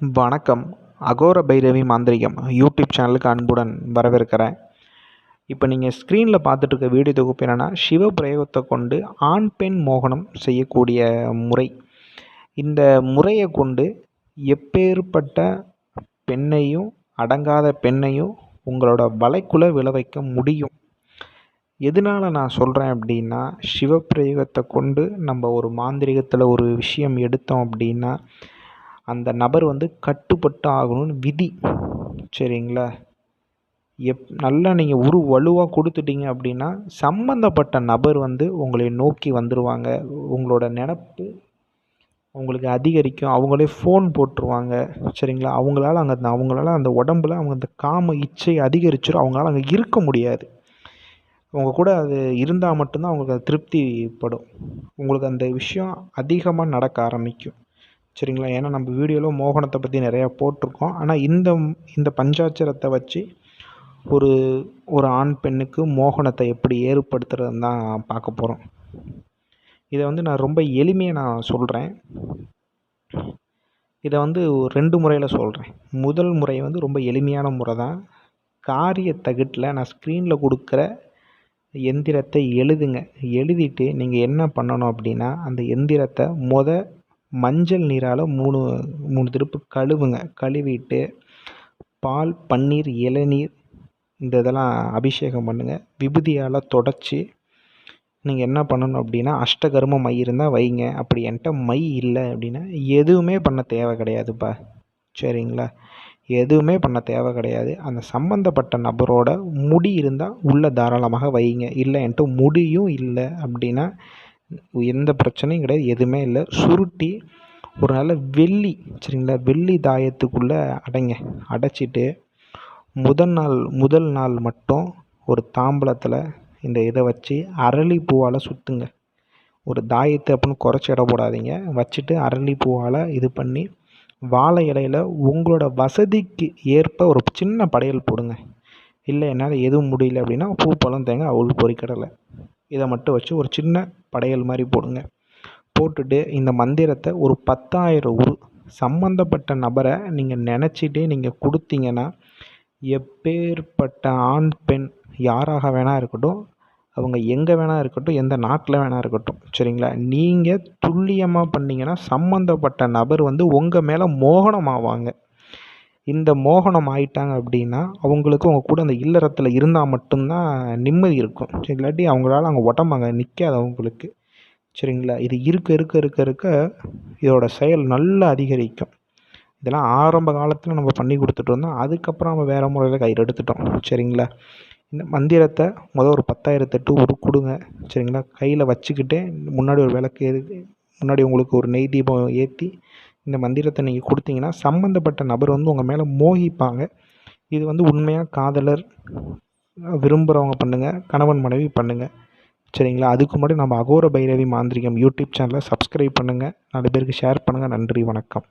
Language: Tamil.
வணக்கம். அகோர பைரவி மாந்திரிகம் யூடியூப் சேனலுக்கு அன்புடன் வரவேற்கிறேன். இப்போ நீங்கள் ஸ்க்ரீனில் பார்த்துட்ருக்க வீடியோ தொகுப்பு என்னென்னா, சிவபிரயோகத்தை கொண்டு ஆண் பெண் மோகனம் செய்யக்கூடிய முறை. இந்த முறையை கொண்டு எப்பேற்பட்ட பெண்ணையும் அடங்காத பெண்ணையும் உங்களோட வலைக்குள்ளே விழ வைக்க முடியும். எதனால் நான் சொல்கிறேன் அப்படின்னா, சிவபிரயோகத்தை கொண்டு நம்ம ஒரு மாந்திரிகத்தில் ஒரு விஷயம் எடுத்தோம் அப்படின்னா, அந்த நபர் கட்டுப்பட்டு ஆகணும்னு விதி. சரிங்களா? நல்லா நீங்கள் வலுவாக கொடுத்துட்டீங்க அப்படின்னா, சம்மந்தப்பட்ட நபர் உங்களை நோக்கி வந்துடுவாங்க. உங்களோட நினப்பு உங்களுக்கு அதிகரிக்கும். அவங்களே ஃபோன் போட்டுருவாங்க. சரிங்களா? அவங்களால அந்த உடம்புல அந்த காம இச்சை அதிகரிச்சிடும். அவங்களால அங்கே இருக்க முடியாது. உங்கள் கூட அது இருந்தால் மட்டும்தான் அவங்களுக்கு அது திருப்திப்படும். உங்களுக்கு அந்த விஷயம் அதிகமாக நடக்க ஆரம்பிக்கும். சரிங்களா? ஏன்னா நம்ம வீடியோவில் மோகனத்தை பற்றி நிறையா போட்டிருக்கோம். ஆனால் இந்த பஞ்சாட்சரத்தை வச்சு ஒரு ஆண் பெண்ணுக்கு மோகனத்தை எப்படி ஏற்படுத்துறதுன்னு தான் பார்க்க போகிறோம். இதை நான் ரொம்ப எளிமையாக நான் சொல்கிறேன். இதை ஒரு 2 முறையில் சொல்கிறேன். முதல் முறை ரொம்ப எளிமையான முறை தான். காரிய தகட்டில் நான் ஸ்க்ரீனில் கொடுக்குற எந்திரத்தை எழுதுங்க. எழுதிட்டு நீங்கள் என்ன பண்ணணும் அப்படின்னா, அந்த எந்திரத்தை மஞ்சள் நீரால் 3 திருப்பு கழுவுங்க. கழுவிட்டு பால், பன்னீர், இளநீர் இதெல்லாம் அபிஷேகம் பண்ணுங்கள். விபூதியால் தொடச்சி நீங்கள் என்ன பண்ணணும் அப்படின்னா, அஷ்டகர்ம மை இருந்தால் வைங்க. அப்படி என்கிட்ட மை இல்லை அப்படின்னா எதுவுமே பண்ண தேவை கிடையாதுப்பா. சரிங்களா? எதுவுமே பண்ண தேவை கிடையாது. அந்த சம்மந்தப்பட்ட நபரோட முடி இருந்தால் உள்ளே தாராளமாக வைங்க. இல்லை என்கிட்ட முடியும் இல்லை அப்படின்னா எந்த பிரச்சனையும் கிடையாது. எதுவுமே இல்லை. சுருட்டி ஒரு நல்ல வெள்ளி, சரிங்களா, வெள்ளி தாயத்துக்குள்ளே அடைச்சிட்டு முதல் நாள் மட்டும் ஒரு தாம்பலத்தில் இந்த இதை வச்சு அரளிப்பூவால் சுற்றுங்க. ஒரு தாயத்தை அப்படின்னு குறைச்சி இட போடாதீங்க. வச்சுட்டு அரளிப்பூவால் இது பண்ணி வாழை இலையில் உங்களோட வசதிக்கு ஏற்ப ஒரு சின்ன படையல் போடுங்க. இல்லை என்னால் எதுவும் முடியல அப்படின்னா பூ, பழம், தேங்காய், அவல், பொரிக்கடலை இதை மட்டும் வச்சு ஒரு சின்ன படையல் மாதிரி போடுங்க. போட்டுட்டு இந்த மந்திரத்தை ஒரு 10,000 சம்மந்தப்பட்ட நபரை நீங்கள் நினச்சிட்டே நீங்கள் கொடுத்தீங்கன்னா, எப்பேற்பட்ட ஆண் பெண் யாராக வேணால் இருக்கட்டும், அவங்க எங்கே வேணால் இருக்கட்டும், எந்த நாட்டில் வேணால் இருக்கட்டும், சரிங்களா, நீங்கள் துல்லியமாக பண்ணிங்கன்னா சம்மந்தப்பட்ட நபர் உங்கள் மேலே மோகனம் ஆவாங்க. இந்த மோகனம் ஆயிட்டாங்க அப்படின்னா அவங்களுக்கு உங்கள் கூட அந்த இல்லறத்தில் இருந்தால் மட்டும்தான் நிம்மதி இருக்கும். சரி, இல்லாட்டி அவங்களால அங்கே உடம்பு நிற்காது அவங்களுக்கு. சரிங்களா? இது இருக்க இதோட செயல் நல்லா அதிகரிக்கும். இதெல்லாம் ஆரம்ப காலத்தில் நம்ம பண்ணி கொடுத்துட்டு இருந்தோம். அதுக்கப்புறம் நம்ம வேறு முறையில் கையில் எடுத்துட்டோம். சரிங்களா? இந்த மந்திரத்தை ஒரு 10,008 கொடுங்க. சரிங்களா? கையில் வச்சுக்கிட்டே முன்னாடி ஒரு விளக்கு முன்னாடி உங்களுக்கு ஒரு நெய் தீபம் ஏற்றி இந்த மந்திரத்தை நீங்கள் கொடுத்தீங்கன்னா சம்மந்தப்பட்ட நபர் உங்கள் மேலே மோகிப்பாங்க. இது உண்மையாக காதலர் விரும்புகிறவங்க பண்ணுங்கள். கணவன் மனைவி பண்ணுங்கள். சரிங்களா? அதுக்கு முன்னாடி நம்ம அகோர பைரவி மாந்திரிகம் யூடியூப் சேனலை சப்ஸ்கிரைப் பண்ணுங்கள். 4 பேருக்கு ஷேர் பண்ணுங்கள். நன்றி, வணக்கம்.